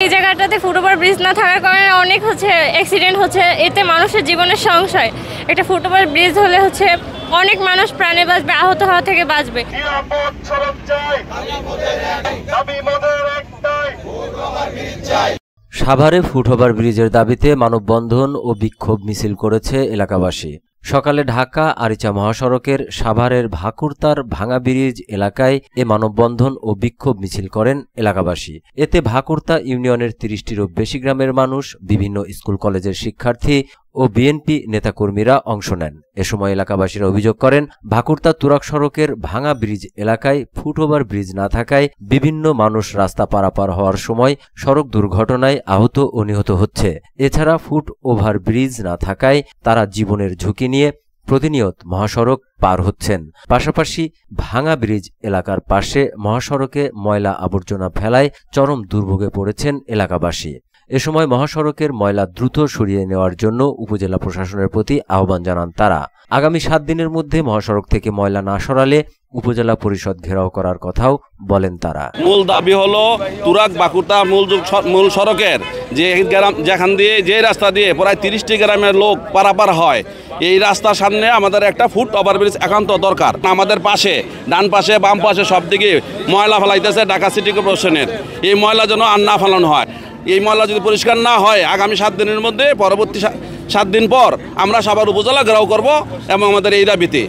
এই জায়গাটাতে foot over bridge না থাকার কারণে অনেক অ্যাক্সিডেন্ট হচ্ছে, এতে মানুষের জীবনের সংশয়। একটা ফুটওভার ব্রিজ হলে অনেক মানুষ প্রাণে বাঁচবে, আহত হওয়া থেকে বাঁচবে। সাভারে ফুটওভার ব্রিজের দাবিতে মানববন্ধন ও বিক্ষোভ মিছিল করেছে এলাকাবাসী। সকালে ঢাকা আরিচা মহাসড়কের সাভারের ভাকুরতার ভাঙা ব্রিজ এলাকায় এ মানববন্ধন ও বিক্ষোভ মিছিল করেন এলাকাবাসী। এতে ভাকুরতা ইউনিয়নের ৩০টিরও বেশি গ্রামের মানুষ, বিভিন্ন স্কুল কলেজের শিক্ষার্থী ও বিএনপি নেতাকর্মীরা অংশ নেন। এ সময় এলাকাবাসীরা অভিযোগ করেন, ভাকুরতা তুরাগ সড়কের ভাঙা ব্রিজ এলাকায় ফুটওভার ব্রিজ না থাকায় বিভিন্ন মানুষ রাস্তা পারাপার হওয়ার সময় সড়ক দুর্ঘটনায় আহত ও নিহত হচ্ছে। এছাড়া ফুটওভার ব্রিজ না থাকায় তারা জীবনের ঝুঁকি নিয়ে প্রতিনিয়ত মহাসড়ক পার হচ্ছেন। পাশাপাশি ভাঙা ব্রিজ এলাকার পাশে মহাসড়কে ময়লা আবর্জনা ফেলায় চরম দুর্ভোগে পড়েছেন এলাকাবাসী। এ সময় মহাসড়কের ময়লা দ্রুত সরিয়ে নেওয়ার জন্য উপজেলা প্রশাসনের প্রতি আহ্বান জানান তারা। আগামী 7 দিনের মধ্যে মহাসড়ক থেকে ময়লা না সরালে উপজেলা পরিষদ ঘেরাও করার কথাও বলেন তারা। মূল দাবি হলো তুরাগ ভাকুরতা মূল সড়কের যেখান দিয়ে যে রাস্তা দিয়ে প্রায় 30টি গ্রামের লোক পারাপার হয়, এই রাস্তার সামনে আমাদের একটা ফুট ওভারব্রিজ একান্ত দরকার। আমাদের পাশে, ডান পাশে, বাম পাশে সব দিকে ময়লা ফেলাইতেছে ঢাকা সিটি কর্পোরেশনের। এই ময়লা যেন আর না ফেলানো হয়। এই ময়লা যদি পরিষ্কার না হয়, আগামী 7 দিনের মধ্যে পরবর্তী 7 দিন পর আমরা সাভার উপজেলা ঘেরাও করব। এবং আমাদের এই দাবিতে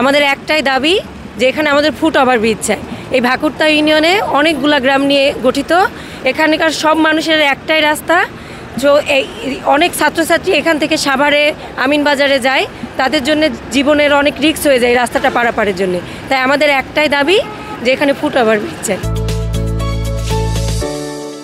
আমাদের একটাই দাবি যে এখানে আমাদের ফুট ওভারব্রিজ চাই। এই ভাকুরতা ইউনিয়নে অনেকগুলা গ্রাম নিয়ে গঠিত, এখানকার সব মানুষের একটাই রাস্তা। এই অনেক ছাত্রছাত্রী এখান থেকে সাভারে আমিনবাজারে যায়, তাদের জন্য জীবনের অনেক রিস্ক হয়ে যায় এই রাস্তাটা পারাপারের জন্য। তাই আমাদের একটাই দাবি যে এখানে ফুট ওভারব্রিজ চাই।